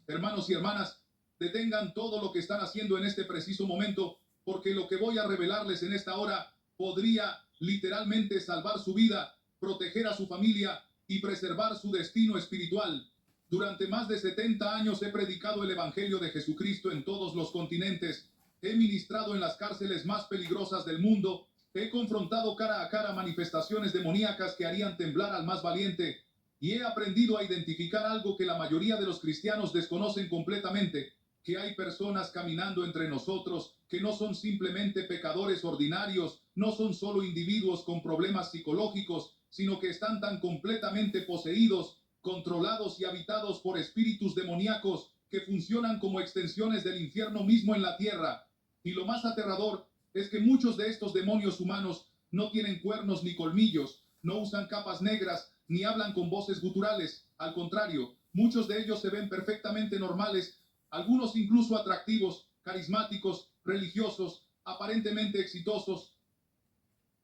Hermanos y hermanas, detengan todo lo que están haciendo en este preciso momento, porque lo que voy a revelarles en esta hora podría literalmente salvar su vida, proteger a su familia y preservar su destino espiritual. Durante más de 70 años he predicado el Evangelio de Jesucristo en todos los continentes. He ministrado en las cárceles más peligrosas del mundo. He confrontado cara a cara manifestaciones demoníacas que harían temblar al más valiente. Y he aprendido a identificar algo que la mayoría de los cristianos desconocen completamente, que hay personas caminando entre nosotros que no son simplemente pecadores ordinarios, no son solo individuos con problemas psicológicos, sino que están tan completamente poseídos, controlados y habitados por espíritus demoníacos que funcionan como extensiones del infierno mismo en la tierra. Y lo más aterrador es que muchos de estos demonios humanos no tienen cuernos ni colmillos, no usan capas negras, ni hablan con voces guturales. Al contrario, muchos de ellos se ven perfectamente normales, algunos incluso atractivos, carismáticos, religiosos, aparentemente exitosos.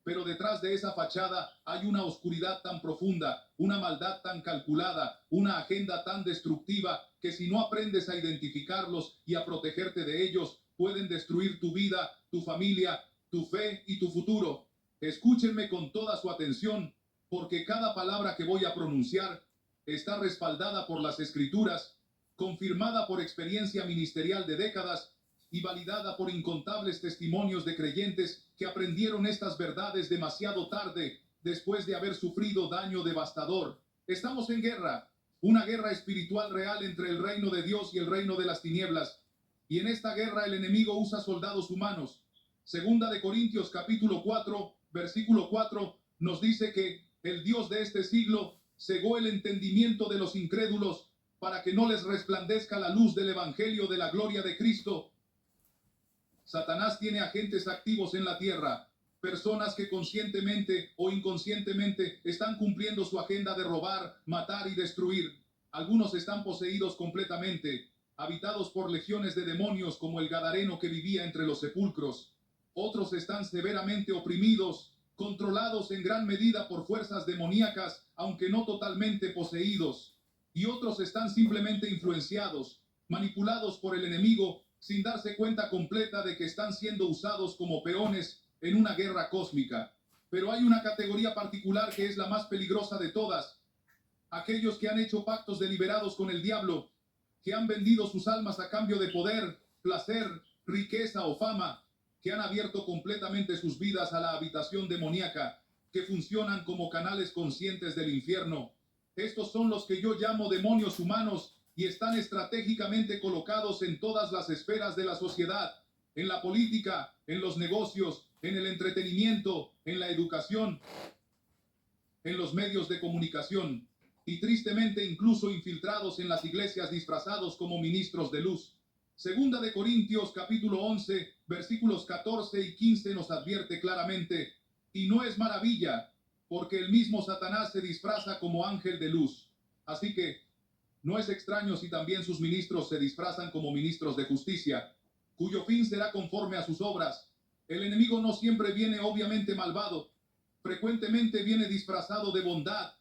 Pero detrás de esa fachada hay una oscuridad tan profunda, una maldad tan calculada, una agenda tan destructiva, que si no aprendes a identificarlos y a protegerte de ellos, pueden destruir tu vida, tu familia, tu fe y tu futuro. Escúchenme con toda su atención, porque cada palabra que voy a pronunciar está respaldada por las Escrituras, confirmada por experiencia ministerial de décadas y validada por incontables testimonios de creyentes que aprendieron estas verdades demasiado tarde, después de haber sufrido daño devastador. Estamos en guerra, una guerra espiritual real entre el reino de Dios y el reino de las tinieblas. Y en esta guerra el enemigo usa soldados humanos. Segunda de Corintios capítulo 4, versículo 4, nos dice que el Dios de este siglo cegó el entendimiento de los incrédulos para que no les resplandezca la luz del evangelio de la gloria de Cristo. Satanás tiene agentes activos en la tierra, personas que conscientemente o inconscientemente están cumpliendo su agenda de robar, matar y destruir. Algunos están poseídos completamente, habitados por legiones de demonios como el gadareno que vivía entre los sepulcros. Otros están severamente oprimidos, controlados en gran medida por fuerzas demoníacas, aunque no totalmente poseídos. Y otros están simplemente influenciados, manipulados por el enemigo, sin darse cuenta completa de que están siendo usados como peones en una guerra cósmica. Pero hay una categoría particular que es la más peligrosa de todas. Aquellos que han hecho pactos deliberados con el diablo, que han vendido sus almas a cambio de poder, placer, riqueza o fama, que han abierto completamente sus vidas a la habitación demoníaca, que funcionan como canales conscientes del infierno. Estos son los que yo llamo demonios humanos y están estratégicamente colocados en todas las esferas de la sociedad, en la política, en los negocios, en el entretenimiento, en la educación, en los medios de comunicación y tristemente incluso infiltrados en las iglesias disfrazados como ministros de luz. Segunda de Corintios capítulo 11, versículos 14 y 15 nos advierte claramente: y no es maravilla, porque el mismo Satanás se disfraza como ángel de luz. Así que no es extraño si también sus ministros se disfrazan como ministros de justicia, cuyo fin será conforme a sus obras. El enemigo no siempre viene obviamente malvado, frecuentemente viene disfrazado de bondad,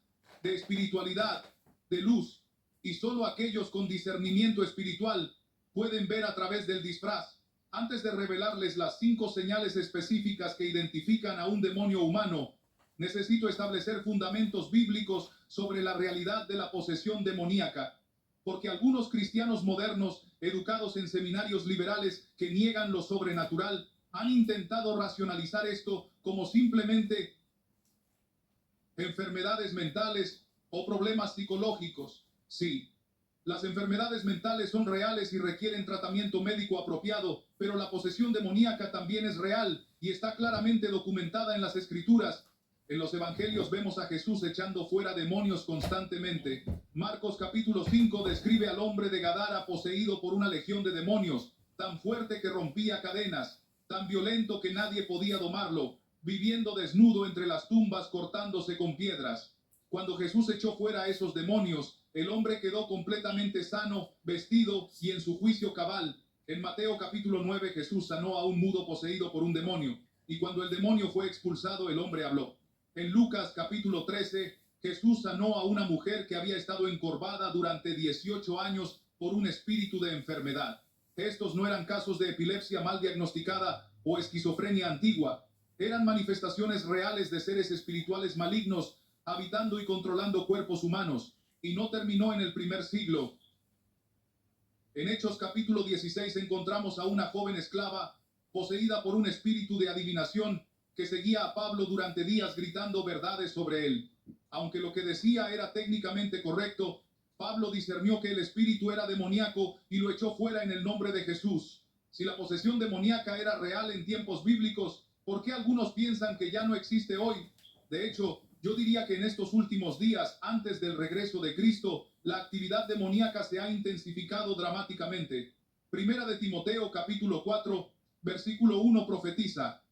de espiritualidad, de luz, y solo aquellos con discernimiento espiritual pueden ver a través del disfraz. Antes de revelarles las 5 señales específicas que identifican a un demonio humano, necesito establecer fundamentos bíblicos sobre la realidad de la posesión demoníaca, porque algunos cristianos modernos, educados en seminarios liberales que niegan lo sobrenatural, han intentado racionalizar esto como simplemente enfermedades mentales o problemas psicológicos. Sí, las enfermedades mentales son reales y requieren tratamiento médico apropiado, pero la posesión demoníaca también es real y está claramente documentada en las Escrituras. En los evangelios vemos a Jesús echando fuera demonios constantemente. Marcos capítulo 5 describe al hombre de Gadara poseído por una legión de demonios, tan fuerte que rompía cadenas, tan violento que nadie podía domarlo, viviendo desnudo entre las tumbas, cortándose con piedras. Cuando Jesús echó fuera a esos demonios, el hombre quedó completamente sano, vestido y en su juicio cabal. En Mateo capítulo 9 Jesús sanó a un mudo poseído por un demonio, y cuando el demonio fue expulsado, el hombre habló. En Lucas capítulo 13, Jesús sanó a una mujer que había estado encorvada durante 18 años por un espíritu de enfermedad. Estos no eran casos de epilepsia mal diagnosticada o esquizofrenia antigua, eran manifestaciones reales de seres espirituales malignos habitando y controlando cuerpos humanos, y no terminó en el primer siglo. En Hechos capítulo 16 encontramos a una joven esclava poseída por un espíritu de adivinación que seguía a Pablo durante días gritando verdades sobre él. Aunque lo que decía era técnicamente correcto, Pablo discernió que el espíritu era demoníaco y lo echó fuera en el nombre de Jesús. Si la posesión demoníaca era real en tiempos bíblicos, ¿por qué algunos piensan que ya no existe hoy? De hecho, yo diría que en estos últimos días, antes del regreso de Cristo, la actividad demoníaca se ha intensificado dramáticamente. Primera de Timoteo capítulo 4, versículo 1 profetiza: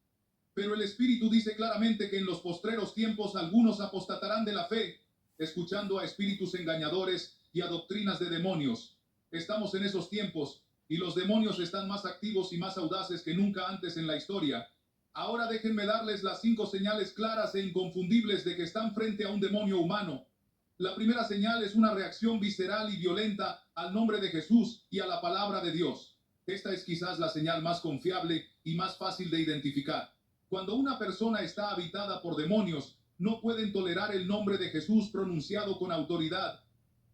pero el Espíritu dice claramente que en los postreros tiempos algunos apostatarán de la fe, escuchando a espíritus engañadores y a doctrinas de demonios. Estamos en esos tiempos y los demonios están más activos y más audaces que nunca antes en la historia. Ahora déjenme darles las 5 señales claras e inconfundibles de que están frente a un demonio humano. La primera señal es una reacción visceral y violenta al nombre de Jesús y a la palabra de Dios. Esta es quizás la señal más confiable y más fácil de identificar. Cuando una persona está habitada por demonios, no pueden tolerar el nombre de Jesús pronunciado con autoridad.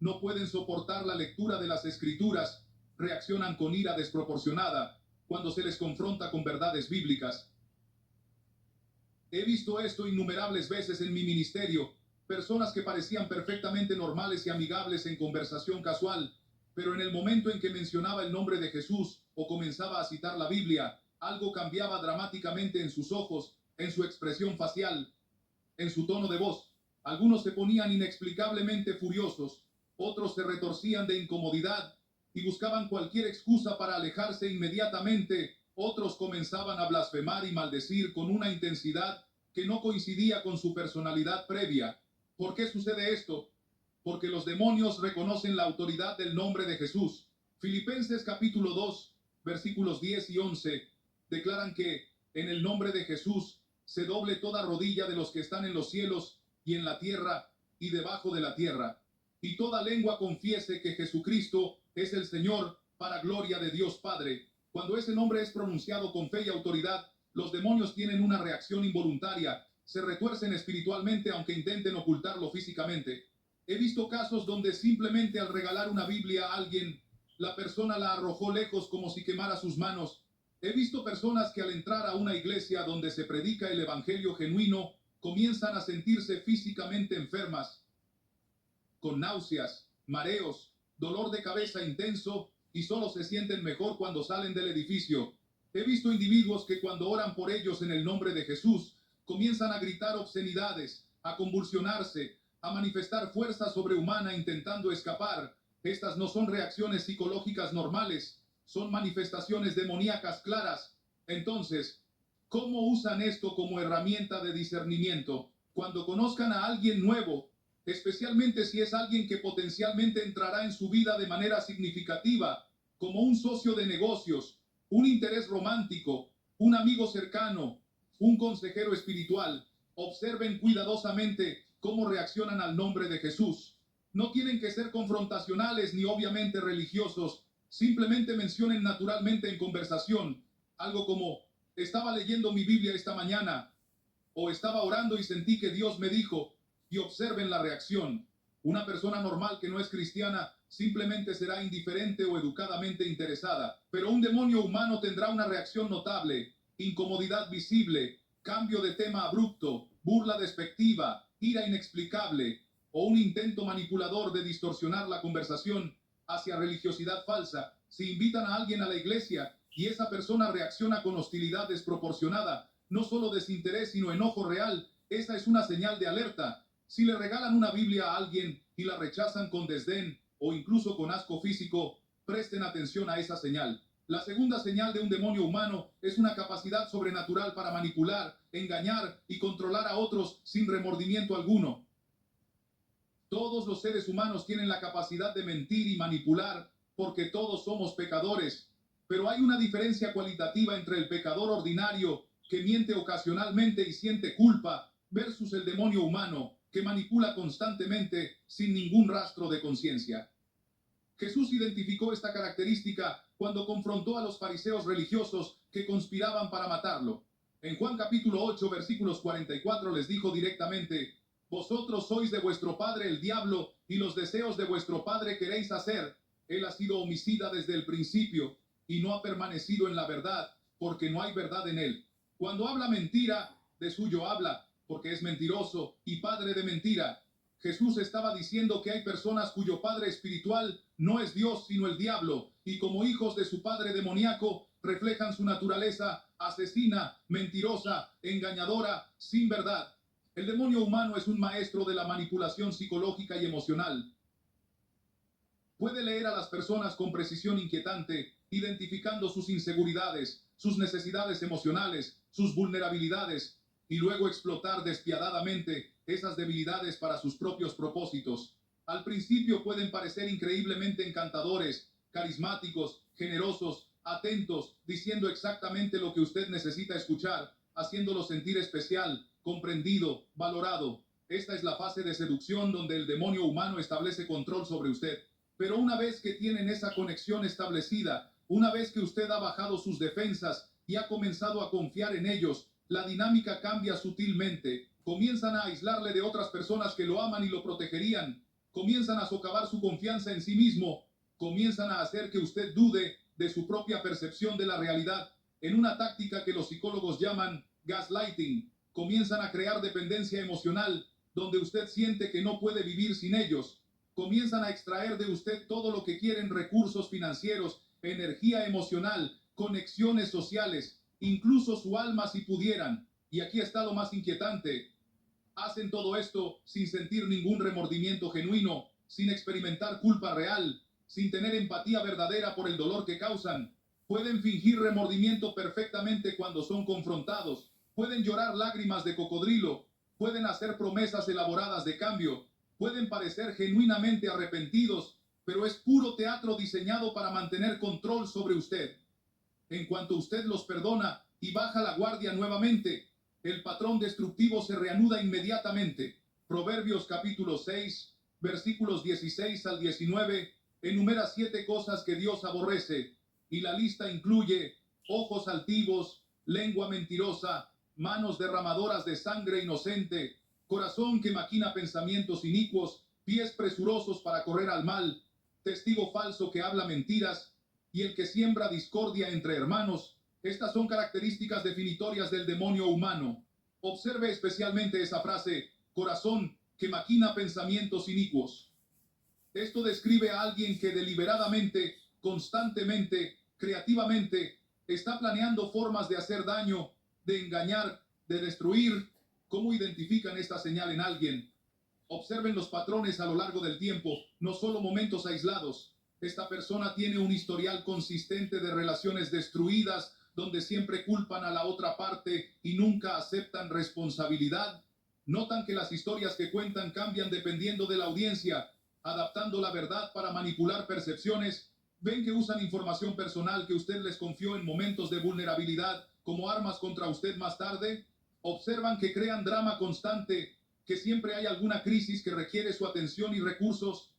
No pueden soportar la lectura de las Escrituras. Reaccionan con ira desproporcionada cuando se les confronta con verdades bíblicas. He visto esto innumerables veces en mi ministerio. Personas que parecían perfectamente normales y amigables en conversación casual, pero en el momento en que mencionaba el nombre de Jesús o comenzaba a citar la Biblia, algo cambiaba dramáticamente en sus ojos, en su expresión facial, en su tono de voz. Algunos se ponían inexplicablemente furiosos, otros se retorcían de incomodidad y buscaban cualquier excusa para alejarse inmediatamente. Otros comenzaban a blasfemar y maldecir con una intensidad que no coincidía con su personalidad previa. ¿Por qué sucede esto? Porque los demonios reconocen la autoridad del nombre de Jesús. Filipenses capítulo 2, versículos 10 y 11 declaran que en el nombre de Jesús se doble toda rodilla de los que están en los cielos y en la tierra y debajo de la tierra, y toda lengua confiese que Jesucristo es el Señor, para gloria de Dios Padre. Cuando ese nombre es pronunciado con fe y autoridad, los demonios tienen una reacción involuntaria, se retuercen espiritualmente aunque intenten ocultarlo físicamente. He visto casos donde simplemente al regalar una Biblia a alguien, la persona la arrojó lejos como si quemara sus manos. He visto personas que al entrar a una iglesia donde se predica el evangelio genuino, comienzan a sentirse físicamente enfermas, con náuseas, mareos, dolor de cabeza intenso, y solo se sienten mejor cuando salen del edificio. He visto individuos que cuando oran por ellos en el nombre de Jesús, comienzan a gritar obscenidades, a convulsionarse, a manifestar fuerza sobrehumana intentando escapar. Estas no son reacciones psicológicas normales, son manifestaciones demoníacas claras. Entonces, ¿cómo usan esto como herramienta de discernimiento? Cuando conozcan a alguien nuevo, especialmente si es alguien que potencialmente entrará en su vida de manera significativa, como un socio de negocios, un interés romántico, un amigo cercano, un consejero espiritual, observen cuidadosamente cómo reaccionan al nombre de Jesús. No tienen que ser confrontacionales ni obviamente religiosos, simplemente mencionen naturalmente en conversación algo como: estaba leyendo mi Biblia esta mañana, o estaba orando y sentí que Dios me dijo, y observen la reacción. Una persona normal que no es cristiana simplemente será indiferente o educadamente interesada, pero un demonio humano tendrá una reacción notable: incomodidad visible, cambio de tema abrupto, burla despectiva, ira inexplicable, o un intento manipulador de distorsionar la conversación hacia religiosidad falsa. Si invitan a alguien a la iglesia y esa persona reacciona con hostilidad desproporcionada, no solo desinterés sino enojo real, esa es una señal de alerta. Si le regalan una Biblia a alguien y la rechazan con desdén o incluso con asco físico, presten atención a esa señal. La segunda señal de un demonio humano es una capacidad sobrenatural para manipular, engañar y controlar a otros sin remordimiento alguno. Todos los seres humanos tienen la capacidad de mentir y manipular porque todos somos pecadores, pero hay una diferencia cualitativa entre el pecador ordinario que miente ocasionalmente y siente culpa versus el demonio humano que manipula constantemente sin ningún rastro de conciencia. Jesús identificó esta característica cuando confrontó a los fariseos religiosos que conspiraban para matarlo. En Juan capítulo 8, versículos 44 les dijo directamente: vosotros sois de vuestro padre el diablo, y los deseos de vuestro padre queréis hacer. Él ha sido homicida desde el principio, y no ha permanecido en la verdad, porque no hay verdad en él. Cuando habla mentira, de suyo habla, porque es mentiroso y padre de mentira. Jesús estaba diciendo que hay personas cuyo padre espiritual no es Dios sino el diablo, y como hijos de su padre demoníaco reflejan su naturaleza asesina, mentirosa, engañadora, sin verdad. El demonio humano es un maestro de la manipulación psicológica y emocional. Puede leer a las personas con precisión inquietante, identificando sus inseguridades, sus necesidades emocionales, sus vulnerabilidades, y luego explotar despiadadamente esas debilidades para sus propios propósitos. Al principio pueden parecer increíblemente encantadores, carismáticos, generosos, atentos, diciendo exactamente lo que usted necesita escuchar, haciéndolo sentir especial, comprendido, valorado. Esta es la fase de seducción donde el demonio humano establece control sobre usted. Pero una vez que tienen esa conexión establecida, una vez que usted ha bajado sus defensas y ha comenzado a confiar en ellos, la dinámica cambia sutilmente. Comienzan a aislarle de otras personas que lo aman y lo protegerían. Comienzan a socavar su confianza en sí mismo. Comienzan a hacer que usted dude de su propia percepción de la realidad en una táctica que los psicólogos llaman gaslighting. Comienzan a crear dependencia emocional donde usted siente que no puede vivir sin ellos. Comienzan a extraer de usted todo lo que quieren: recursos financieros, energía emocional, conexiones sociales, incluso su alma si pudieran. Y aquí está lo más inquietante: hacen todo esto sin sentir ningún remordimiento genuino, sin experimentar culpa real, sin tener empatía verdadera por el dolor que causan. Pueden fingir remordimiento perfectamente cuando son confrontados, pueden llorar lágrimas de cocodrilo, pueden hacer promesas elaboradas de cambio, pueden parecer genuinamente arrepentidos, pero es puro teatro diseñado para mantener control sobre usted. En cuanto usted los perdona y baja la guardia nuevamente, el patrón destructivo se reanuda inmediatamente. Proverbios capítulo 6, versículos 16 al 19, enumera 7 cosas que Dios aborrece, y la lista incluye ojos altivos, lengua mentirosa, manos derramadoras de sangre inocente, corazón que maquina pensamientos inicuos, pies presurosos para correr al mal, testigo falso que habla mentiras, y el que siembra discordia entre hermanos. Estas son características definitorias del demonio humano. Observe especialmente esa frase: corazón que maquina pensamientos inicuos. Esto describe a alguien que deliberadamente, constantemente, creativamente, está planeando formas de hacer daño, de engañar, de destruir. ¿Cómo identifican esta señal en alguien? Observen los patrones a lo largo del tiempo, no solo momentos aislados. Esta persona tiene un historial consistente de relaciones destruidas, donde siempre culpan a la otra parte y nunca aceptan responsabilidad. Notan que las historias que cuentan cambian dependiendo de la audiencia, adaptando la verdad para manipular percepciones. Ven que usan información personal que usted les confió en momentos de vulnerabilidad como armas contra usted más tarde. Observan que crean drama constante, que siempre hay alguna crisis que requiere su atención y recursos.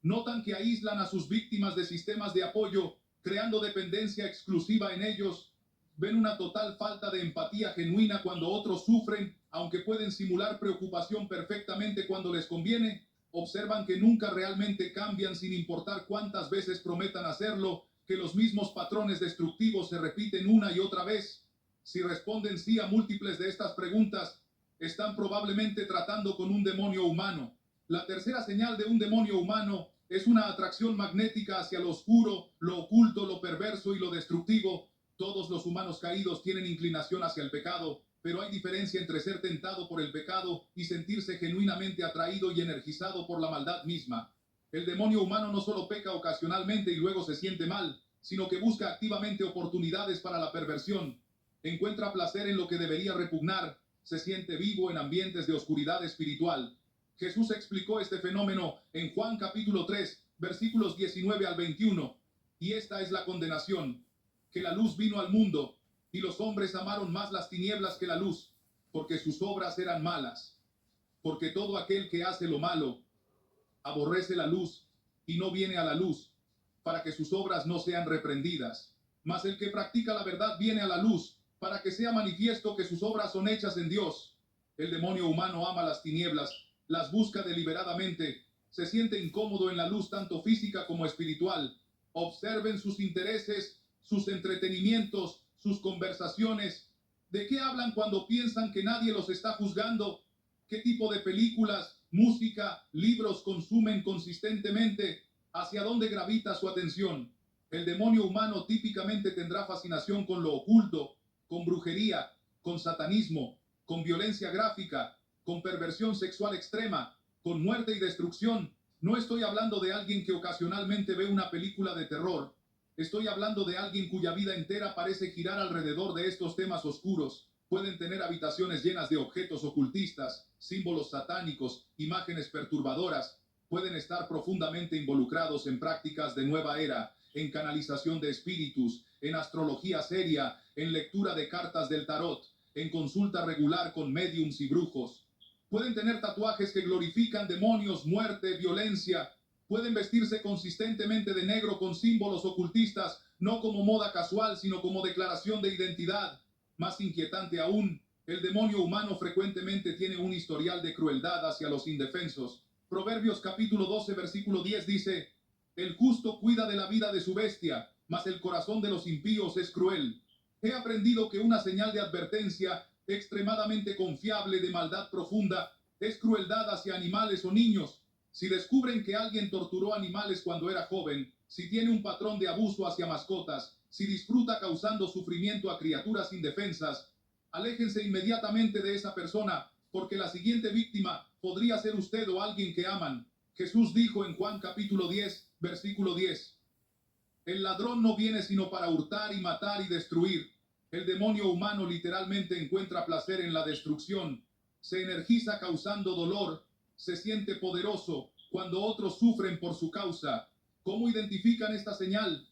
Notan que aíslan a sus víctimas de sistemas de apoyo, creando dependencia exclusiva en ellos. Ven una total falta de empatía genuina cuando otros sufren, aunque pueden simular preocupación perfectamente cuando les conviene. Observan que nunca realmente cambian sin importar cuántas veces prometan hacerlo, que los mismos patrones destructivos se repiten una y otra vez. Si responden sí a múltiples de estas preguntas, están probablemente tratando con un demonio humano. La tercera señal de un demonio humano es una atracción magnética hacia lo oscuro, lo oculto, lo perverso y lo destructivo. Todos los humanos caídos tienen inclinación hacia el pecado, pero hay diferencia entre ser tentado por el pecado y sentirse genuinamente atraído y energizado por la maldad misma. El demonio humano no solo peca ocasionalmente y luego se siente mal, sino que busca activamente oportunidades para la perversión. Encuentra placer en lo que debería repugnar, se siente vivo en ambientes de oscuridad espiritual. Jesús explicó este fenómeno en Juan capítulo 3, versículos 19 al 21. Y esta es la condenación, que la luz vino al mundo, y los hombres amaron más las tinieblas que la luz, porque sus obras eran malas. Porque todo aquel que hace lo malo, aborrece la luz, y no viene a la luz, para que sus obras no sean reprendidas. Mas el que practica la verdad viene a la luz, para que sea manifiesto que sus obras son hechas en Dios. El demonio humano ama las tinieblas, las busca deliberadamente, se siente incómodo en la luz tanto física como espiritual. Observen sus intereses, sus entretenimientos, sus conversaciones. ¿De qué hablan cuando piensan que nadie los está juzgando? ¿Qué tipo de películas, música, libros consumen consistentemente? ¿Hacia dónde gravita su atención? El demonio humano típicamente tendrá fascinación con lo oculto, con brujería, con satanismo, con violencia gráfica, con perversión sexual extrema, con muerte y destrucción. No estoy hablando de alguien que ocasionalmente ve una película de terror. Estoy hablando de alguien cuya vida entera parece girar alrededor de estos temas oscuros. Pueden tener habitaciones llenas de objetos ocultistas, símbolos satánicos, imágenes perturbadoras. Pueden estar profundamente involucrados en prácticas de nueva era, en canalización de espíritus, en astrología seria, en lectura de cartas del tarot, en consulta regular con médiums y brujos. Pueden tener tatuajes que glorifican demonios, muerte, violencia. Pueden vestirse consistentemente de negro con símbolos ocultistas, no como moda casual, sino como declaración de identidad. Más inquietante aún, el demonio humano frecuentemente tiene un historial de crueldad hacia los indefensos. Proverbios capítulo 12, versículo 10 dice: el justo cuida de la vida de su bestia, mas el corazón de los impíos es cruel. He aprendido que una señal de advertencia extremadamente confiable de maldad profunda es crueldad hacia animales o niños. Si descubren que alguien torturó animales cuando era joven, si tiene un patrón de abuso hacia mascotas, si disfruta causando sufrimiento a criaturas indefensas, aléjense inmediatamente de esa persona, porque la siguiente víctima podría ser usted o alguien que aman. Jesús dijo en Juan capítulo 10, versículo 10, el ladrón no viene sino para hurtar y matar y destruir. El demonio humano literalmente encuentra placer en la destrucción, se energiza causando dolor, se siente poderoso cuando otros sufren por su causa. ¿Cómo identifican esta señal?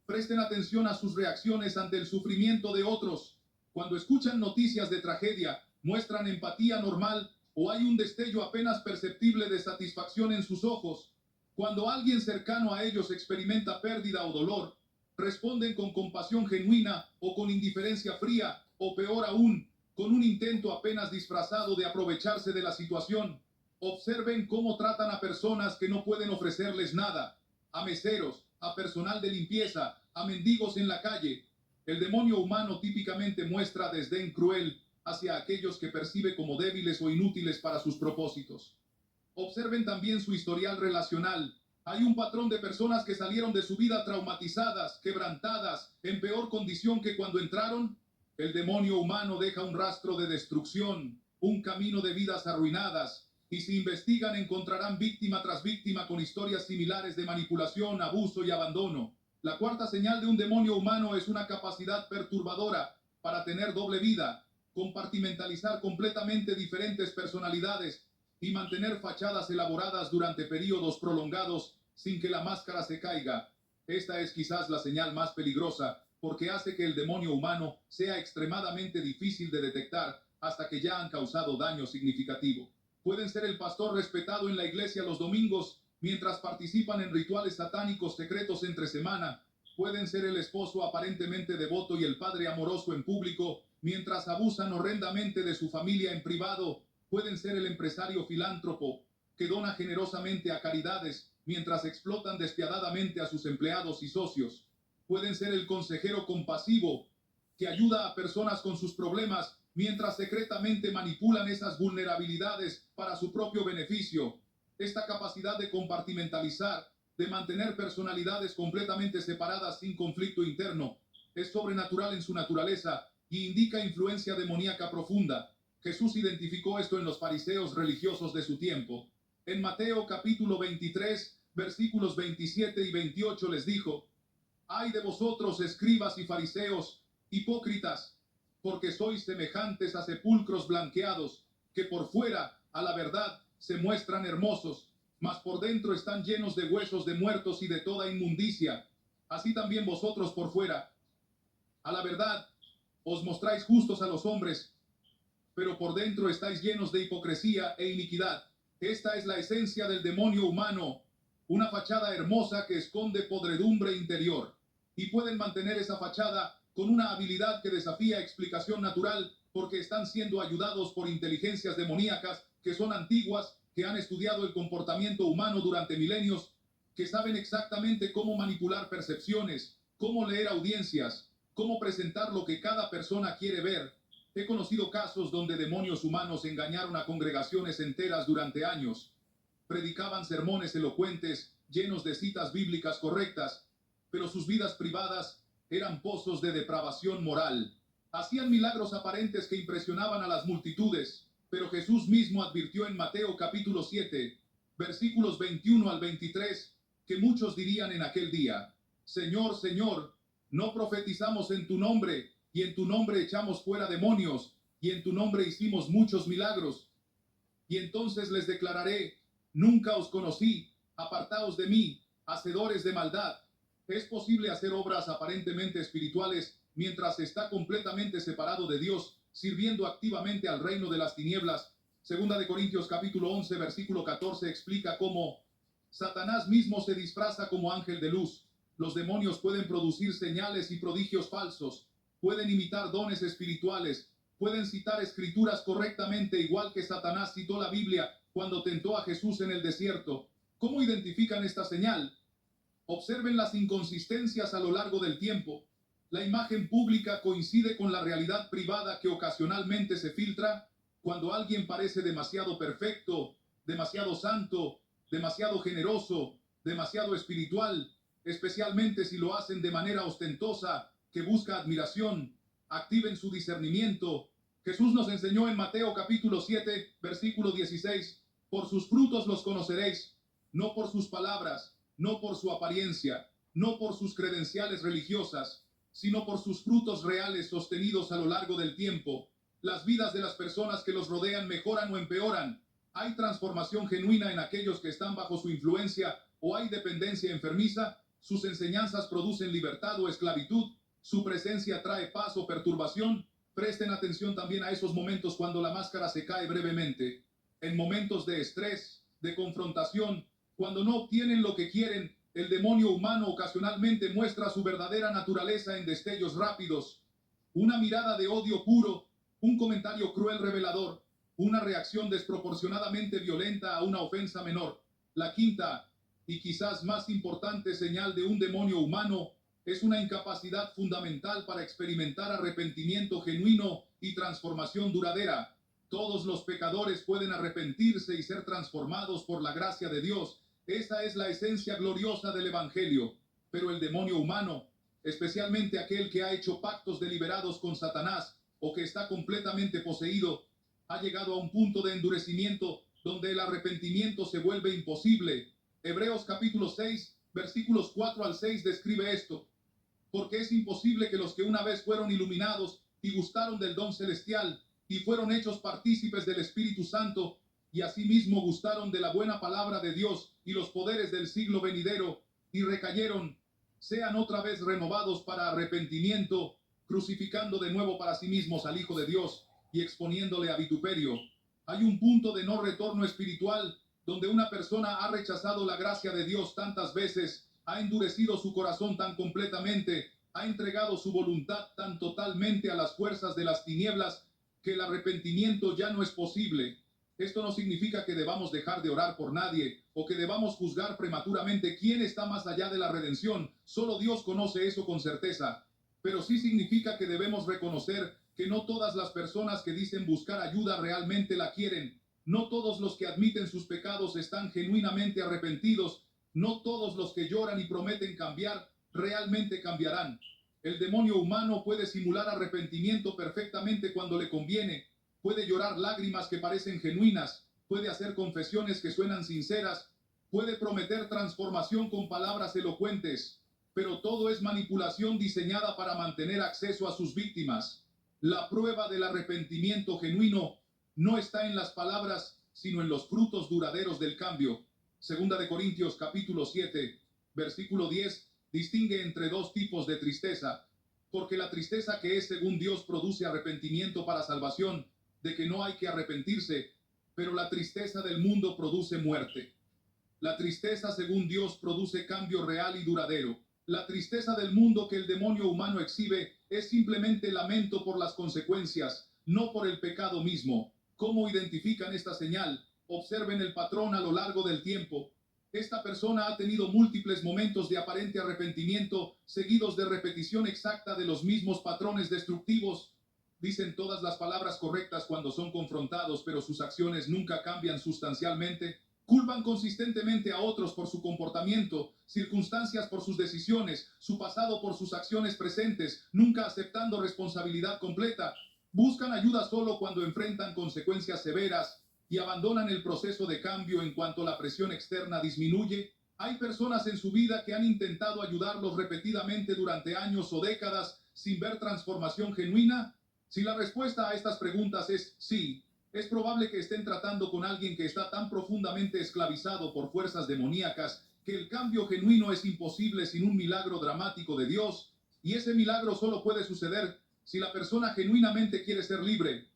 Presten atención a sus reacciones ante el sufrimiento de otros. Cuando escuchan noticias de tragedia, muestran empatía normal o hay un destello apenas perceptible de satisfacción en sus ojos. Cuando alguien cercano a ellos experimenta pérdida o dolor, responden con compasión genuina o con indiferencia fría, o peor aún, con un intento apenas disfrazado de aprovecharse de la situación. Observen cómo tratan a personas que no pueden ofrecerles nada, a meseros, a personal de limpieza, a mendigos en la calle. El demonio humano típicamente muestra desdén cruel hacia aquellos que percibe como débiles o inútiles para sus propósitos. Observen también su historial relacional. Hay un patrón de personas que salieron de su vida traumatizadas, quebrantadas, en peor condición que cuando entraron. El demonio humano deja un rastro de destrucción, un camino de vidas arruinadas, y si investigan encontrarán víctima tras víctima con historias similares de manipulación, abuso y abandono. La cuarta señal de un demonio humano es una capacidad perturbadora para tener doble vida, compartimentalizar completamente diferentes personalidades y mantener fachadas elaboradas durante periodos prolongados sin que la máscara se caiga. Esta es quizás la señal más peligrosa porque hace que el demonio humano sea extremadamente difícil de detectar hasta que ya han causado daño significativo. Pueden ser el pastor respetado en la iglesia los domingos mientras participan en rituales satánicos secretos entre semana. Pueden ser el esposo aparentemente devoto y el padre amoroso en público mientras abusan horrendamente de su familia en privado. Pueden ser el empresario filántropo que dona generosamente a caridades mientras explotan despiadadamente a sus empleados y socios. Pueden ser el consejero compasivo que ayuda a personas con sus problemas mientras secretamente manipulan esas vulnerabilidades para su propio beneficio. Esta capacidad de compartimentalizar, de mantener personalidades completamente separadas sin conflicto interno, es sobrenatural en su naturaleza y indica influencia demoníaca profunda. Jesús identificó esto en los fariseos religiosos de su tiempo. En Mateo capítulo 23, versículos 27 y 28 les dijo: ay de vosotros, escribas y fariseos, hipócritas, porque sois semejantes a sepulcros blanqueados, que por fuera, a la verdad, se muestran hermosos, mas por dentro están llenos de huesos de muertos y de toda inmundicia. Así también vosotros por fuera, a la verdad, os mostráis justos a los hombres, pero por dentro estáis llenos de hipocresía e iniquidad. Esta es la esencia del demonio humano. una fachada hermosa que esconde podredumbre interior. Y pueden mantener esa fachada con una habilidad que desafía explicación natural porque están siendo ayudados por inteligencias demoníacas que son antiguas, que han estudiado el comportamiento humano durante milenios, que saben exactamente cómo manipular percepciones, cómo leer audiencias, cómo presentar lo que cada persona quiere ver. He conocido casos donde demonios humanos engañaron a congregaciones enteras durante años. Predicaban sermones elocuentes, llenos de citas bíblicas correctas, pero sus vidas privadas eran pozos de depravación moral. Hacían milagros aparentes que impresionaban a las multitudes, pero Jesús mismo advirtió en Mateo capítulo 7, versículos 21 al 23, que muchos dirían en aquel día: Señor, Señor, ¿no profetizamos en tu nombre, y en tu nombre echamos fuera demonios, y en tu nombre hicimos muchos milagros? Y entonces les declararé: nunca os conocí, apartaos de mí, hacedores de maldad. Es posible hacer obras aparentemente espirituales mientras está completamente separado de Dios, sirviendo activamente al reino de las tinieblas. Segunda de Corintios capítulo 11, versículo 14 explica cómo Satanás mismo se disfraza como ángel de luz. Los demonios pueden producir señales y prodigios falsos, pueden imitar dones espirituales, pueden citar escrituras correctamente, igual que Satanás citó la Biblia cuando tentó a Jesús en el desierto. ¿Cómo identifican esta señal? Observen las inconsistencias a lo largo del tiempo. La imagen pública coincide con la realidad privada que ocasionalmente se filtra. Cuando alguien parece demasiado perfecto, demasiado santo, demasiado generoso, demasiado espiritual, especialmente si lo hacen de manera ostentosa, que busca admiración, activen su discernimiento. Jesús nos enseñó en Mateo capítulo 7, versículo 16, por sus frutos los conoceréis, no por sus palabras, no por su apariencia, no por sus credenciales religiosas, sino por sus frutos reales sostenidos a lo largo del tiempo. Las vidas de las personas que los rodean mejoran o empeoran. ¿Hay transformación genuina en aquellos que están bajo su influencia o hay dependencia enfermiza? ¿Sus enseñanzas producen libertad o esclavitud? ¿Su presencia trae paz o perturbación? Presten atención también a esos momentos cuando la máscara se cae brevemente. En momentos de estrés, de confrontación, cuando no obtienen lo que quieren, el demonio humano ocasionalmente muestra su verdadera naturaleza en destellos rápidos. Una mirada de odio puro, un comentario cruel revelador, una reacción desproporcionadamente violenta a una ofensa menor. La quinta, y quizás más importante señal de un demonio humano, es una incapacidad fundamental para experimentar arrepentimiento genuino y transformación duradera. Todos los pecadores pueden arrepentirse y ser transformados por la gracia de Dios. Esa es la esencia gloriosa del Evangelio. Pero el demonio humano, especialmente aquel que ha hecho pactos deliberados con Satanás o que está completamente poseído, ha llegado a un punto de endurecimiento donde el arrepentimiento se vuelve imposible. Hebreos capítulo 6, versículos 4 al 6 describe esto. Porque es imposible que los que una vez fueron iluminados y gustaron del don celestial y fueron hechos partícipes del Espíritu Santo y asimismo gustaron de la buena palabra de Dios y los poderes del siglo venidero y recayeron, sean otra vez renovados para arrepentimiento, crucificando de nuevo para sí mismos al Hijo de Dios y exponiéndole a vituperio. Hay un punto de no retorno espiritual donde una persona ha rechazado la gracia de Dios tantas veces, ha endurecido su corazón tan completamente, ha entregado su voluntad tan totalmente a las fuerzas de las tinieblas, que el arrepentimiento ya no es posible. Esto no significa que debamos dejar de orar por nadie o que debamos juzgar prematuramente quién está más allá de la redención. Solo Dios conoce eso con certeza. Pero sí significa que debemos reconocer que no todas las personas que dicen buscar ayuda realmente la quieren. No todos los que admiten sus pecados están genuinamente arrepentidos. No todos los que lloran y prometen cambiar realmente cambiarán. El demonio humano puede simular arrepentimiento perfectamente cuando le conviene. Puede llorar lágrimas que parecen genuinas. Puede hacer confesiones que suenan sinceras. Puede prometer transformación con palabras elocuentes. Pero todo es manipulación diseñada para mantener acceso a sus víctimas. La prueba del arrepentimiento genuino no está en las palabras, sino en los frutos duraderos del cambio. Segunda de Corintios capítulo 7, versículo 10, distingue entre dos tipos de tristeza, porque la tristeza que es según Dios produce arrepentimiento para salvación, de que no hay que arrepentirse, pero la tristeza del mundo produce muerte. La tristeza, según Dios, produce cambio real y duradero. La tristeza del mundo que el demonio humano exhibe es simplemente lamento por las consecuencias, no por el pecado mismo. ¿Cómo identifican esta señal? Observen el patrón a lo largo del tiempo. Esta persona ha tenido múltiples momentos de aparente arrepentimiento, seguidos de repetición exacta de los mismos patrones destructivos. Dicen todas las palabras correctas cuando son confrontados, pero sus acciones nunca cambian sustancialmente. Culpan consistentemente a otros por su comportamiento, circunstancias por sus decisiones, su pasado por sus acciones presentes, nunca aceptando responsabilidad completa. Buscan ayuda solo cuando enfrentan consecuencias severas y abandonan el proceso de cambio en cuanto la presión externa disminuye. Hay personas en su vida que han intentado ayudarlos repetidamente durante años o décadas sin ver transformación genuina. Si la respuesta a estas preguntas es sí, es probable que estén tratando con alguien que está tan profundamente esclavizado por fuerzas demoníacas que el cambio genuino es imposible sin un milagro dramático de Dios, y ese milagro solo puede suceder si la persona genuinamente quiere ser libre,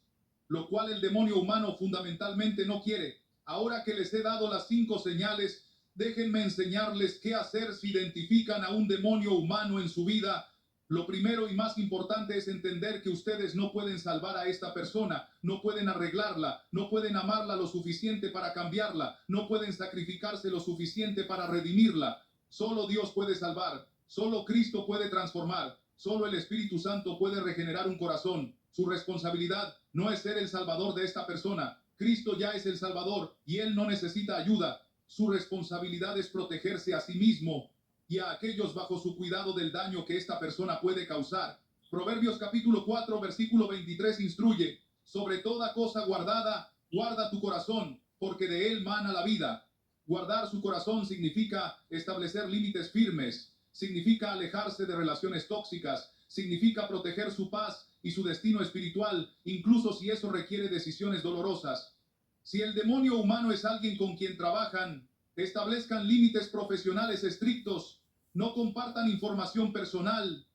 lo cual el demonio humano fundamentalmente no quiere. Ahora que les he dado las 5 señales, déjenme enseñarles qué hacer si identifican a un demonio humano en su vida. Lo primero y más importante es entender que ustedes no pueden salvar a esta persona, no pueden arreglarla, no pueden amarla lo suficiente para cambiarla, no pueden sacrificarse lo suficiente para redimirla. Solo Dios puede salvar, solo Cristo puede transformar, solo el Espíritu Santo puede regenerar un corazón. Su responsabilidad no es ser el salvador de esta persona. Cristo ya es el Salvador y Él no necesita ayuda. Su responsabilidad es protegerse a sí mismo y a aquellos bajo su cuidado del daño que esta persona puede causar. Proverbios capítulo 4, versículo 23 instruye: sobre toda cosa guardada, guarda tu corazón, porque de él mana la vida. Guardar su corazón significa establecer límites firmes, significa alejarse de relaciones tóxicas, significa proteger su paz y su destino espiritual, incluso si eso requiere decisiones dolorosas. Si el demonio humano es alguien con quien trabajan, establezcan límites profesionales estrictos, no compartan información personal,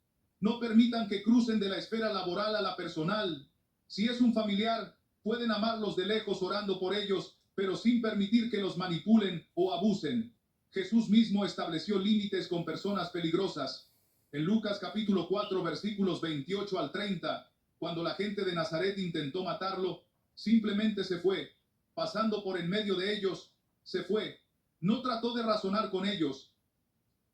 no permitan que crucen de la esfera laboral a la personal. Si es un familiar, pueden amarlos de lejos orando por ellos, pero sin permitir que los manipulen o abusen. Jesús mismo estableció límites con personas peligrosas. En Lucas capítulo 4, versículos 28 al 30, cuando la gente de Nazaret intentó matarlo, simplemente se fue, pasando por en medio de ellos, se fue. No trató de razonar con ellos,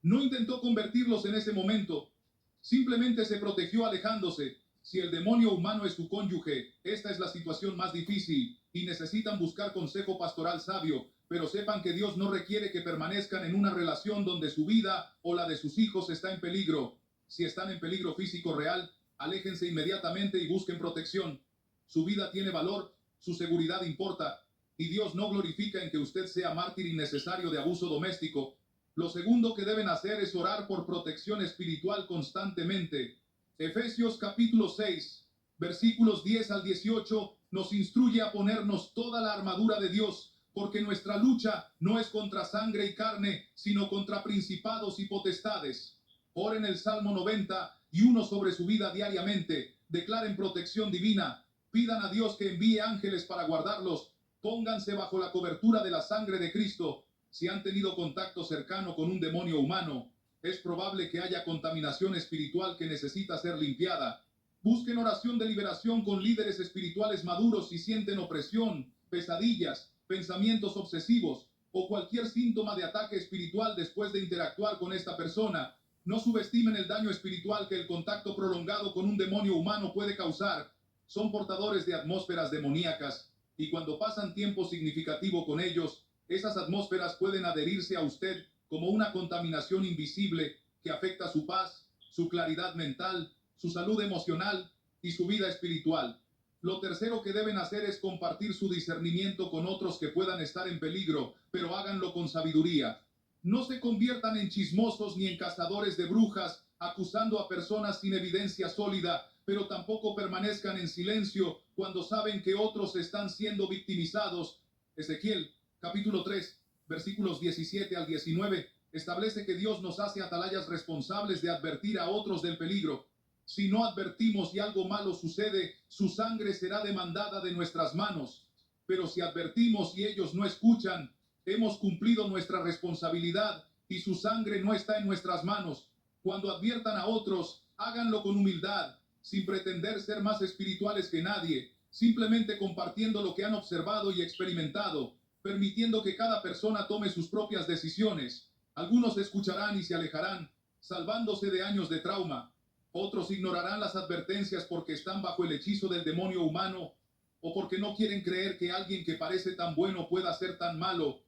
no intentó convertirlos en ese momento, simplemente se protegió alejándose. Si el demonio humano es su cónyuge, esta es la situación más difícil y necesitan buscar consejo pastoral sabio, pero sepan que Dios no requiere que permanezcan en una relación donde su vida o la de sus hijos está en peligro. Si están en peligro físico real, aléjense inmediatamente y busquen protección. Su vida tiene valor, su seguridad importa, y Dios no glorifica en que usted sea mártir innecesario de abuso doméstico. Lo segundo que deben hacer es orar por protección espiritual constantemente. Efesios capítulo 6, versículos 10 al 18 nos instruye a ponernos toda la armadura de Dios, porque nuestra lucha no es contra sangre y carne, sino contra principados y potestades. Oren el Salmo 90 y uno sobre su vida diariamente. Declaren protección divina. Pidan a Dios que envíe ángeles para guardarlos. Pónganse bajo la cobertura de la sangre de Cristo. Si han tenido contacto cercano con un demonio humano, es probable que haya contaminación espiritual que necesita ser limpiada. Busquen oración de liberación con líderes espirituales maduros si sienten opresión, pesadillas, pensamientos obsesivos o cualquier síntoma de ataque espiritual después de interactuar con esta persona. No subestimen el daño espiritual que el contacto prolongado con un demonio humano puede causar. Son portadores de atmósferas demoníacas y cuando pasan tiempo significativo con ellos, esas atmósferas pueden adherirse a usted como una contaminación invisible que afecta su paz, su claridad mental, su salud emocional y su vida espiritual. Lo tercero que deben hacer es compartir su discernimiento con otros que puedan estar en peligro, pero háganlo con sabiduría. No se conviertan en chismosos ni en cazadores de brujas, acusando a personas sin evidencia sólida, pero tampoco permanezcan en silencio cuando saben que otros están siendo victimizados. Ezequiel capítulo 3, versículos 17 al 19, establece que Dios nos hace atalayas responsables de advertir a otros del peligro. Si no advertimos y algo malo sucede, su sangre será demandada de nuestras manos. Pero si advertimos y ellos no escuchan, Hemos cumplido nuestra responsabilidad y su sangre no está en nuestras manos. Cuando adviertan a otros, háganlo con humildad, sin pretender ser más espirituales que nadie, simplemente compartiendo lo que han observado y experimentado, permitiendo que cada persona tome sus propias decisiones. Algunos escucharán y se alejarán, salvándose de años de trauma. Otros ignorarán las advertencias porque están bajo el hechizo del demonio humano o porque no quieren creer que alguien que parece tan bueno pueda ser tan malo,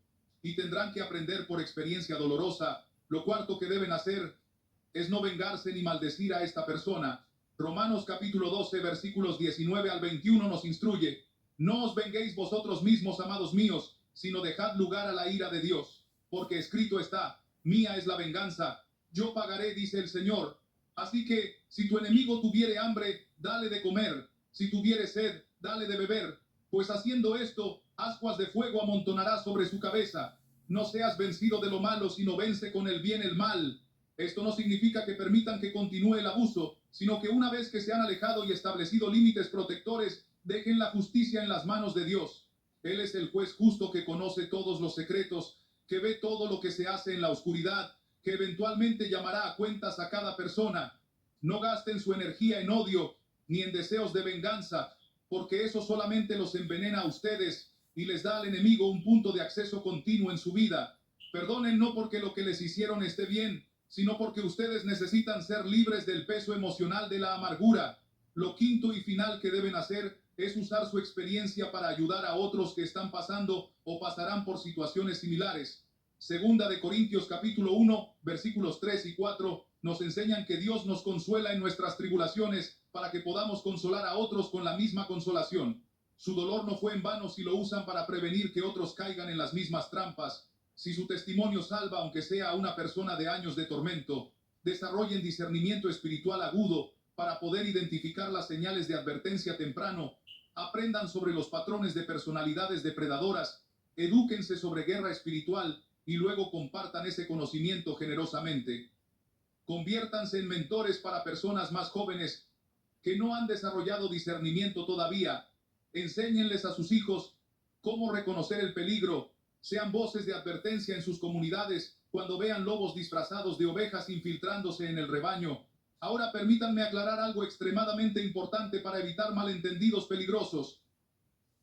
y tendrán que aprender por experiencia dolorosa. Lo cuarto que deben hacer es no vengarse ni maldecir a esta persona. Romanos capítulo 12, versículos 19 al 21 nos instruye: no os venguéis vosotros mismos, amados míos, sino dejad lugar a la ira de Dios, porque escrito está: mía es la venganza, yo pagaré, dice el Señor. Así que, si tu enemigo tuviere hambre, dale de comer; si tuviere sed, dale de beber, pues haciendo esto, ascuas de fuego amontonará sobre su cabeza. No seas vencido de lo malo, sino vence con el bien el mal. Esto no significa que permitan que continúe el abuso, sino que una vez que se han alejado y establecido límites protectores, dejen la justicia en las manos de Dios. Él es el juez justo que conoce todos los secretos, que ve todo lo que se hace en la oscuridad, que eventualmente llamará a cuentas a cada persona. No gasten su energía en odio ni en deseos de venganza, porque eso solamente los envenena a ustedes y les da al enemigo un punto de acceso continuo en su vida. Perdonen no porque lo que les hicieron esté bien, sino porque ustedes necesitan ser libres del peso emocional de la amargura. Lo quinto y final que deben hacer es usar su experiencia para ayudar a otros que están pasando o pasarán por situaciones similares. Segunda de Corintios capítulo 1, versículos 3 y 4 nos enseñan que Dios nos consuela en nuestras tribulaciones para que podamos consolar a otros con la misma consolación. Su dolor no fue en vano si lo usan para prevenir que otros caigan en las mismas trampas. Si su testimonio salva, aunque sea a una persona de años de tormento, desarrollen discernimiento espiritual agudo para poder identificar las señales de advertencia temprano, aprendan sobre los patrones de personalidades depredadoras, edúquense sobre guerra espiritual y luego compartan ese conocimiento generosamente. Conviértanse en mentores para personas más jóvenes que no han desarrollado discernimiento todavía. Enséñenles a sus hijos cómo reconocer el peligro. Sean voces de advertencia en sus comunidades cuando vean lobos disfrazados de ovejas infiltrándose en el rebaño. Ahora permítanme aclarar algo extremadamente importante para evitar malentendidos peligrosos.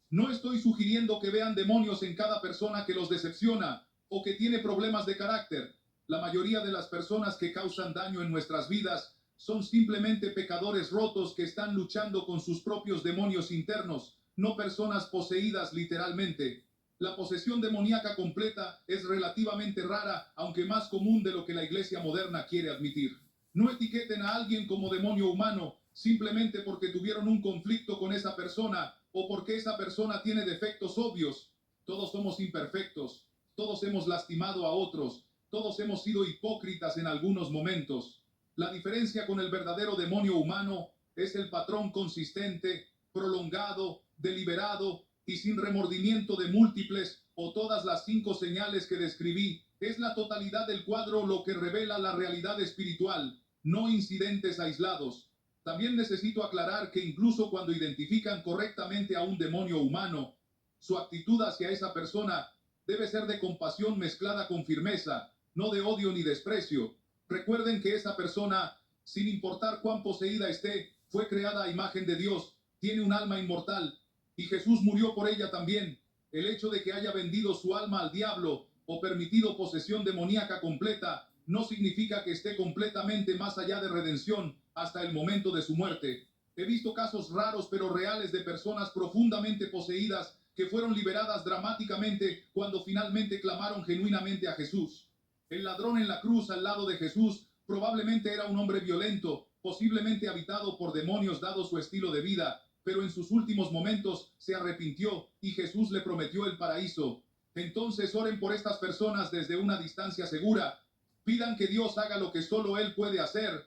No estoy sugiriendo que vean demonios en cada persona que los decepciona o que tiene problemas de carácter. La mayoría de las personas que causan daño en nuestras vidas son simplemente pecadores rotos que están luchando con sus propios demonios internos, no personas poseídas literalmente. La posesión demoníaca completa es relativamente rara, aunque más común de lo que la iglesia moderna quiere admitir. No etiqueten a alguien como demonio humano simplemente porque tuvieron un conflicto con esa persona o porque esa persona tiene defectos obvios. Todos somos imperfectos, todos hemos lastimado a otros, todos hemos sido hipócritas en algunos momentos. La diferencia con el verdadero demonio humano es el patrón consistente, prolongado, deliberado y sin remordimiento de múltiples o todas las 5 señales que describí. Es la totalidad del cuadro lo que revela la realidad espiritual, no incidentes aislados. También necesito aclarar que incluso cuando identifican correctamente a un demonio humano, su actitud hacia esa persona debe ser de compasión mezclada con firmeza, no de odio ni desprecio. Recuerden que esa persona, sin importar cuán poseída esté, fue creada a imagen de Dios, tiene un alma inmortal, y Jesús murió por ella también. El hecho de que haya vendido su alma al diablo o permitido posesión demoníaca completa no significa que esté completamente más allá de redención hasta el momento de su muerte. He visto casos raros pero reales de personas profundamente poseídas que fueron liberadas dramáticamente cuando finalmente clamaron genuinamente a Jesús. El ladrón en la cruz al lado de Jesús probablemente era un hombre violento, posiblemente habitado por demonios dado su estilo de vida, pero en sus últimos momentos se arrepintió y Jesús le prometió el paraíso. Entonces oren por estas personas desde una distancia segura. Pidan que Dios haga lo que solo Él puede hacer,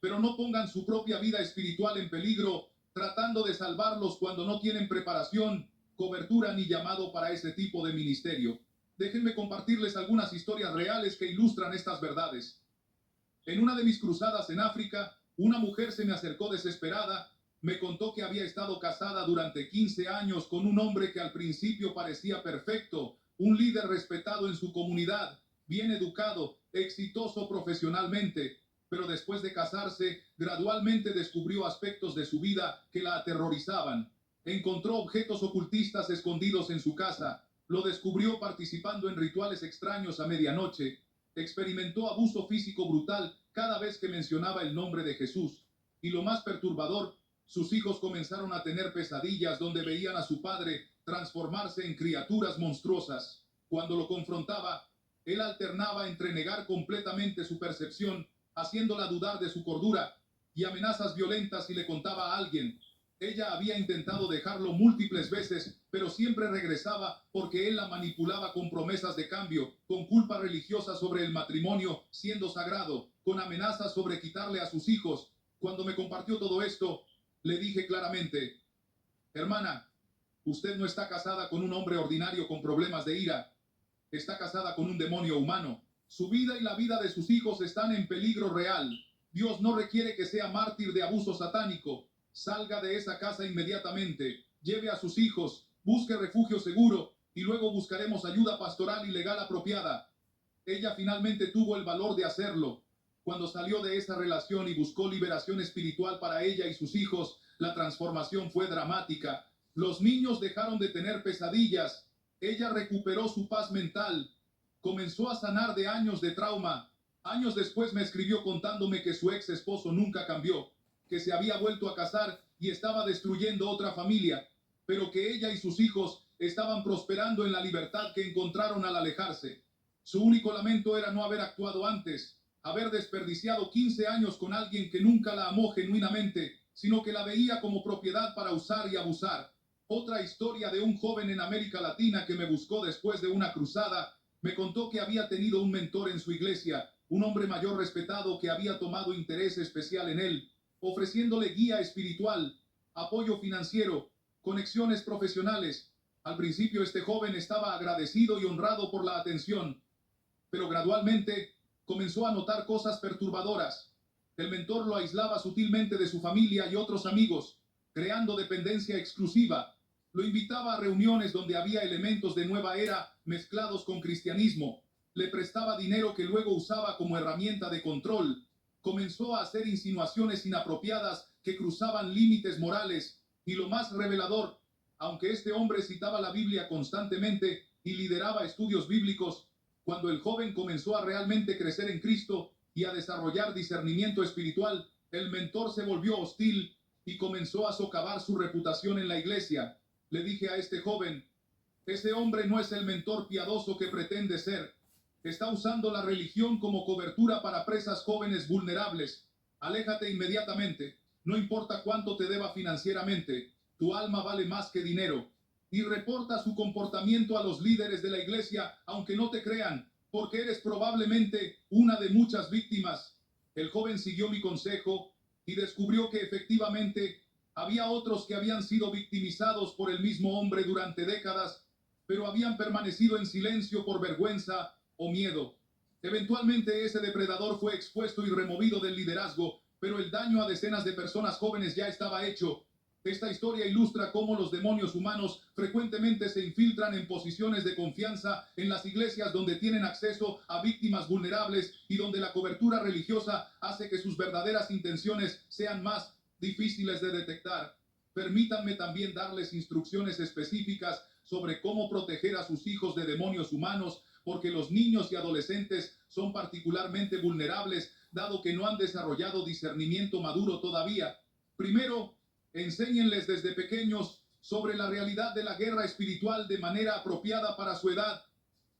pero no pongan su propia vida espiritual en peligro tratando de salvarlos cuando no tienen preparación, cobertura ni llamado para ese tipo de ministerio. Déjenme compartirles algunas historias reales que ilustran estas verdades. En una de mis cruzadas en África, una mujer se me acercó desesperada. Me contó que había estado casada durante 15 años con un hombre que al principio parecía perfecto, un líder respetado en su comunidad, bien educado, exitoso profesionalmente, pero después de casarse, gradualmente descubrió aspectos de su vida que la aterrorizaban. Encontró objetos ocultistas escondidos en su casa, lo descubrió participando en rituales extraños a medianoche, experimentó abuso físico brutal cada vez que mencionaba el nombre de Jesús. Y lo más perturbador, sus hijos comenzaron a tener pesadillas donde veían a su padre transformarse en criaturas monstruosas. Cuando lo confrontaba, él alternaba entre negar completamente su percepción, haciéndola dudar de su cordura, y amenazas violentas si le contaba a alguien. Ella había intentado dejarlo múltiples veces, pero siempre regresaba porque él la manipulaba con promesas de cambio, con culpa religiosa sobre el matrimonio siendo sagrado, con amenazas sobre quitarle a sus hijos. Cuando me compartió todo esto, le dije claramente: hermana, usted no está casada con un hombre ordinario con problemas de ira, está casada con un demonio humano. Su vida y la vida de sus hijos están en peligro real. Dios no requiere que sea mártir de abuso satánico. Salga de esa casa inmediatamente, lleve a sus hijos, busque refugio seguro y luego buscaremos ayuda pastoral y legal apropiada. Ella finalmente tuvo el valor de hacerlo. Cuando salió de esa relación y buscó liberación espiritual para ella y sus hijos, la transformación fue dramática. Los niños dejaron de tener pesadillas. Ella recuperó su paz mental. Comenzó a sanar de años de trauma. Años después me escribió contándome que su ex esposo nunca cambió, que se había vuelto a casar y estaba destruyendo otra familia, pero que ella y sus hijos estaban prosperando en la libertad que encontraron al alejarse. Su único lamento era no haber actuado antes, haber desperdiciado 15 años con alguien que nunca la amó genuinamente, sino que la veía como propiedad para usar y abusar. Otra historia de un joven en América Latina que me buscó después de una cruzada, me contó que había tenido un mentor en su iglesia, un hombre mayor respetado que había tomado interés especial en él, ofreciéndole guía espiritual, apoyo financiero, conexiones profesionales. Al principio este joven estaba agradecido y honrado por la atención, pero gradualmente comenzó a notar cosas perturbadoras. El mentor lo aislaba sutilmente de su familia y otros amigos, creando dependencia exclusiva. Lo invitaba a reuniones donde había elementos de nueva era mezclados con cristianismo. Le prestaba dinero que luego usaba como herramienta de control. Comenzó a hacer insinuaciones inapropiadas que cruzaban límites morales. Y lo más revelador, aunque este hombre citaba la Biblia constantemente y lideraba estudios bíblicos, cuando el joven comenzó a realmente crecer en Cristo y a desarrollar discernimiento espiritual, el mentor se volvió hostil y comenzó a socavar su reputación en la iglesia. Le dije a este joven: ese hombre no es el mentor piadoso que pretende ser. Está usando la religión como cobertura para presas jóvenes vulnerables. Aléjate inmediatamente. No importa cuánto te deba financieramente. Tu alma vale más que dinero. Y reporta su comportamiento a los líderes de la iglesia, aunque no te crean, porque eres probablemente una de muchas víctimas. El joven siguió mi consejo y descubrió que efectivamente había otros que habían sido victimizados por el mismo hombre durante décadas, pero habían permanecido en silencio por vergüenza o miedo. Eventualmente ese depredador fue expuesto y removido del liderazgo, pero el daño a decenas de personas jóvenes ya estaba hecho. Esta historia ilustra cómo los demonios humanos frecuentemente se infiltran en posiciones de confianza en las iglesias donde tienen acceso a víctimas vulnerables y donde la cobertura religiosa hace que sus verdaderas intenciones sean más difíciles de detectar. Permítanme también darles instrucciones específicas sobre cómo proteger a sus hijos de demonios humanos, porque los niños y adolescentes son particularmente vulnerables, dado que no han desarrollado discernimiento maduro todavía. Primero, enséñenles desde pequeños sobre la realidad de la guerra espiritual de manera apropiada para su edad.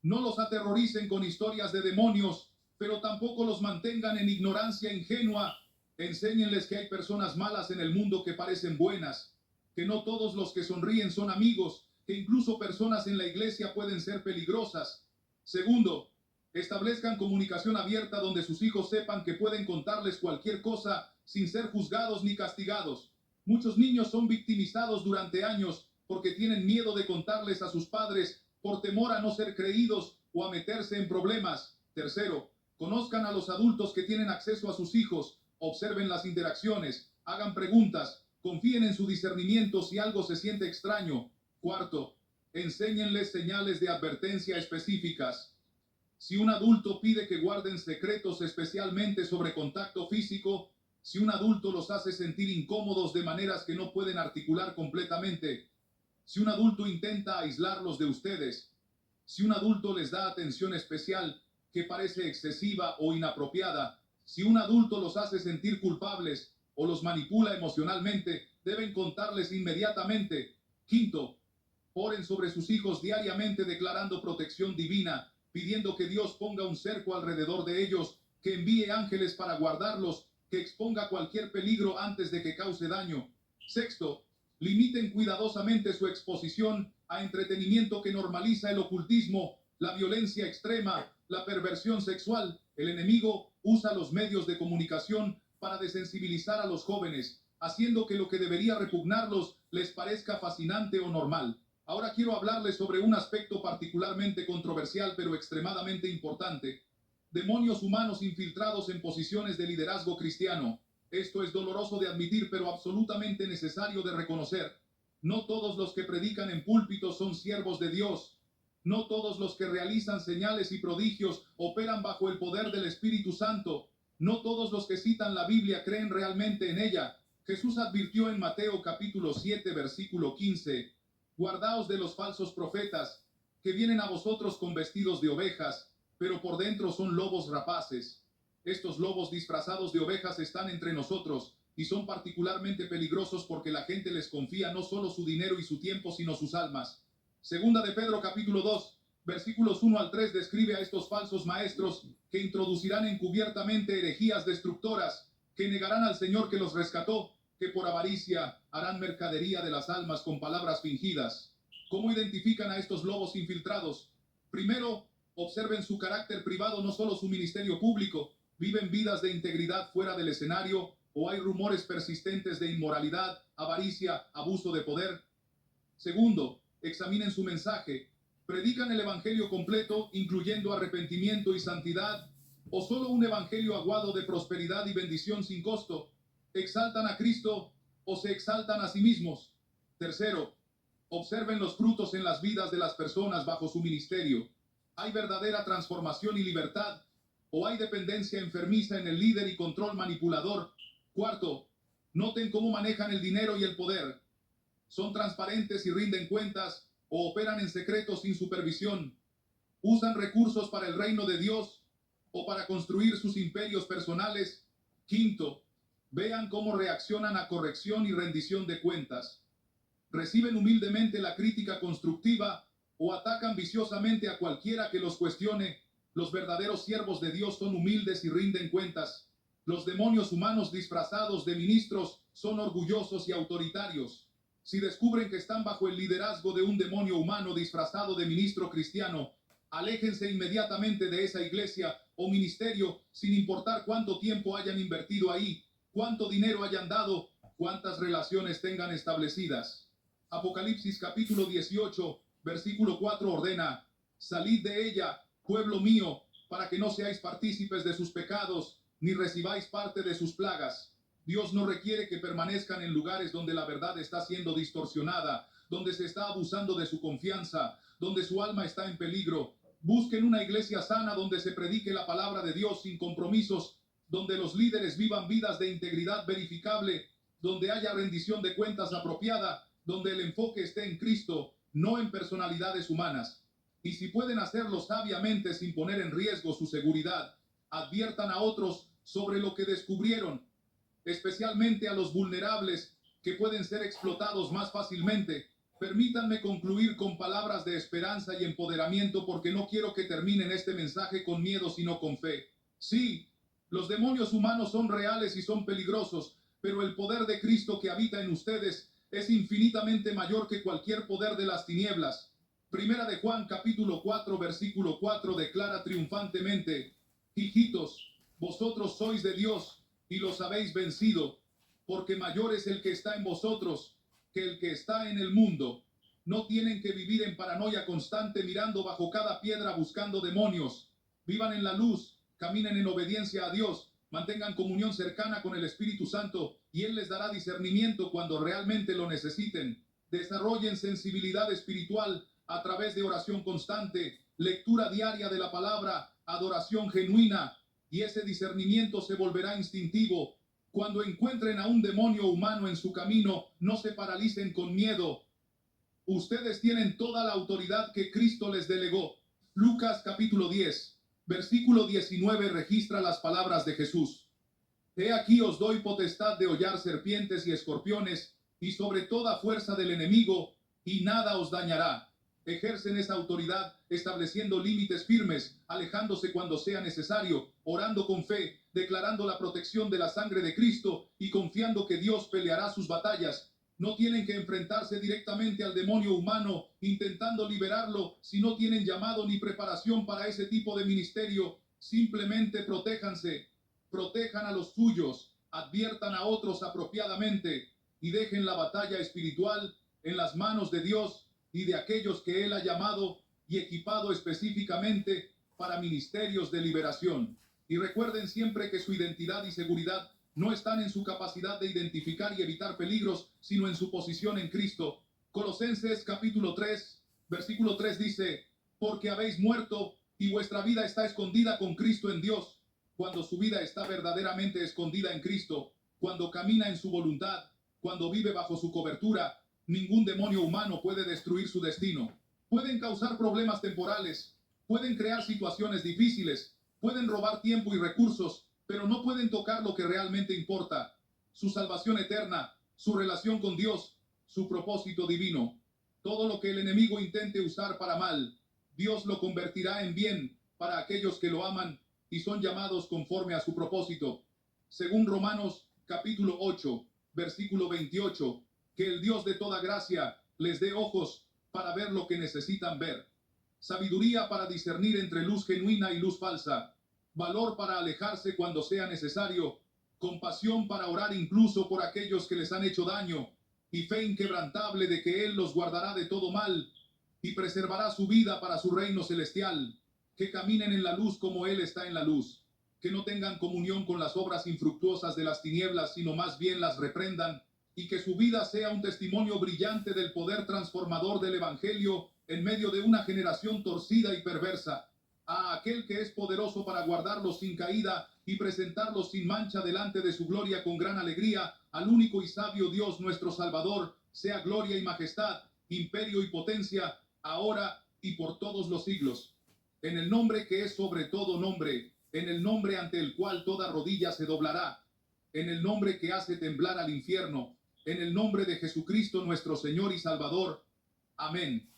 No los aterroricen con historias de demonios, pero tampoco los mantengan en ignorancia ingenua. Enséñenles que hay personas malas en el mundo que parecen buenas, que no todos los que sonríen son amigos, que incluso personas en la iglesia pueden ser peligrosas. Segundo, establezcan comunicación abierta donde sus hijos sepan que pueden contarles cualquier cosa sin ser juzgados ni castigados. Muchos niños son victimizados durante años porque tienen miedo de contarles a sus padres por temor a no ser creídos o a meterse en problemas. Tercero, conozcan a los adultos que tienen acceso a sus hijos, observen las interacciones, hagan preguntas, confíen en su discernimiento si algo se siente extraño. Cuarto, Enséñenles señales de advertencia específicas. Si un adulto pide que guarden secretos especialmente sobre contacto físico, si un adulto los hace sentir incómodos de maneras que no pueden articular completamente, si un adulto intenta aislarlos de ustedes, si un adulto les da atención especial que parece excesiva o inapropiada, si un adulto los hace sentir culpables o los manipula emocionalmente, deben contarles inmediatamente. Quinto, oren sobre sus hijos diariamente declarando protección divina, pidiendo que Dios ponga un cerco alrededor de ellos, que envíe ángeles para guardarlos, que exponga cualquier peligro antes de que cause daño. Sexto, limiten cuidadosamente su exposición a entretenimiento que normaliza el ocultismo, la violencia extrema, la perversión sexual. El enemigo usa los medios de comunicación para desensibilizar a los jóvenes, haciendo que lo que debería repugnarlos les parezca fascinante o normal. Ahora quiero hablarles sobre un aspecto particularmente controversial pero extremadamente importante: demonios humanos infiltrados en posiciones de liderazgo cristiano. Esto es doloroso de admitir, pero absolutamente necesario de reconocer. No todos los que predican en púlpitos son siervos de Dios. No todos los que realizan señales y prodigios operan bajo el poder del Espíritu Santo. No todos los que citan la Biblia creen realmente en ella. Jesús advirtió en Mateo capítulo 7, versículo 15: guardaos de los falsos profetas, que vienen a vosotros con vestidos de ovejas, pero por dentro son lobos rapaces. Estos lobos disfrazados de ovejas están entre nosotros y son particularmente peligrosos porque la gente les confía no solo su dinero y su tiempo, sino sus almas. Segunda de Pedro capítulo 2, versículos 1 al 3 describe a estos falsos maestros que introducirán encubiertamente herejías destructoras, que negarán al Señor que los rescató, que por avaricia harán mercadería de las almas con palabras fingidas. ¿Cómo identifican a estos lobos infiltrados? Primero, observen su carácter privado, no solo su ministerio público. ¿Viven vidas de integridad fuera del escenario o hay rumores persistentes de inmoralidad, avaricia, abuso de poder? Segundo, examinen su mensaje. ¿Predican el evangelio completo, incluyendo arrepentimiento y santidad, o solo un evangelio aguado de prosperidad y bendición sin costo? ¿Exaltan a Cristo o se exaltan a sí mismos? Tercero, observen los frutos en las vidas de las personas bajo su ministerio. ¿Hay verdadera transformación y libertad o hay dependencia enfermiza en el líder y control manipulador? Cuarto, noten cómo manejan el dinero y el poder. ¿Son transparentes y rinden cuentas o operan en secreto sin supervisión? ¿Usan recursos para el reino de Dios o para construir sus imperios personales? Quinto, vean cómo reaccionan a corrección y rendición de cuentas. ¿Reciben humildemente la crítica constructiva o atacan viciosamente a cualquiera que los cuestione? Los verdaderos siervos de Dios son humildes y rinden cuentas. Los demonios humanos disfrazados de ministros son orgullosos y autoritarios. Si descubren que están bajo el liderazgo de un demonio humano disfrazado de ministro cristiano, aléjense inmediatamente de esa iglesia o ministerio, sin importar cuánto tiempo hayan invertido ahí, cuánto dinero hayan dado, cuántas relaciones tengan establecidas. Apocalipsis capítulo 18, versículo 4 ordena: salid de ella, pueblo mío, para que no seáis partícipes de sus pecados, ni recibáis parte de sus plagas. Dios no requiere que permanezcan en lugares donde la verdad está siendo distorsionada, donde se está abusando de su confianza, donde su alma está en peligro. Busquen una iglesia sana donde se predique la palabra de Dios sin compromisos, donde los líderes vivan vidas de integridad verificable, donde haya rendición de cuentas apropiada, donde el enfoque esté en Cristo, no en personalidades humanas. Y si pueden hacerlo sabiamente sin poner en riesgo su seguridad, adviertan a otros sobre lo que descubrieron, especialmente a los vulnerables que pueden ser explotados más fácilmente. Permítanme concluir con palabras de esperanza y empoderamiento, porque no quiero que terminen este mensaje con miedo, sino con fe. Sí, los demonios humanos son reales y son peligrosos, pero el poder de Cristo que habita en ustedes es infinitamente mayor que cualquier poder de las tinieblas. Primera de Juan capítulo 4 versículo 4 declara triunfantemente: hijitos, vosotros sois de Dios y los habéis vencido, porque mayor es el que está en vosotros que el que está en el mundo. No tienen que vivir en paranoia constante mirando bajo cada piedra buscando demonios. Vivan en la luz, caminen en obediencia a Dios, mantengan comunión cercana con el Espíritu Santo y Él les dará discernimiento cuando realmente lo necesiten. Desarrollen sensibilidad espiritual, a través de oración constante, lectura diaria de la palabra, adoración genuina, y ese discernimiento se volverá instintivo. Cuando encuentren a un demonio humano en su camino, no se paralicen con miedo. Ustedes tienen toda la autoridad que Cristo les delegó. Lucas capítulo 10, versículo 19 registra las palabras de Jesús. He aquí os doy potestad de hollar serpientes y escorpiones, y sobre toda fuerza del enemigo, y nada os dañará. Ejercen esa autoridad estableciendo límites firmes, alejándose cuando sea necesario, orando con fe, declarando la protección de la sangre de Cristo y confiando que Dios peleará sus batallas. No tienen que enfrentarse directamente al demonio humano intentando liberarlo si no tienen llamado ni preparación para ese tipo de ministerio. Simplemente protéjanse, protejan a los suyos, adviertan a otros apropiadamente y dejen la batalla espiritual en las manos de Dios y de aquellos que Él ha llamado y equipado específicamente para ministerios de liberación. Y recuerden siempre que su identidad y seguridad no están en su capacidad de identificar y evitar peligros, sino en su posición en Cristo. Colosenses capítulo 3, versículo 3 dice, porque habéis muerto y vuestra vida está escondida con Cristo en Dios. Cuando su vida está verdaderamente escondida en Cristo, cuando camina en su voluntad, cuando vive bajo su cobertura, ningún demonio humano puede destruir su destino. Pueden causar problemas temporales, pueden crear situaciones difíciles, pueden robar tiempo y recursos, pero no pueden tocar lo que realmente importa, su salvación eterna, su relación con Dios, su propósito divino. Todo lo que el enemigo intente usar para mal, Dios lo convertirá en bien para aquellos que lo aman y son llamados conforme a su propósito. Según Romanos capítulo 8, versículo 28, que el Dios de toda gracia les dé ojos para ver lo que necesitan ver, sabiduría para discernir entre luz genuina y luz falsa, valor para alejarse cuando sea necesario, compasión para orar incluso por aquellos que les han hecho daño, y fe inquebrantable de que Él los guardará de todo mal y preservará su vida para su reino celestial, que caminen en la luz como Él está en la luz, que no tengan comunión con las obras infructuosas de las tinieblas, sino más bien las reprendan, y que su vida sea un testimonio brillante del poder transformador del Evangelio en medio de una generación torcida y perversa. A aquel que es poderoso para guardarlos sin caída y presentarlos sin mancha delante de su gloria con gran alegría, al único y sabio Dios nuestro Salvador, sea gloria y majestad, imperio y potencia, ahora y por todos los siglos. En el nombre que es sobre todo nombre, en el nombre ante el cual toda rodilla se doblará, en el nombre que hace temblar al infierno, en el nombre de Jesucristo nuestro Señor y Salvador. Amén.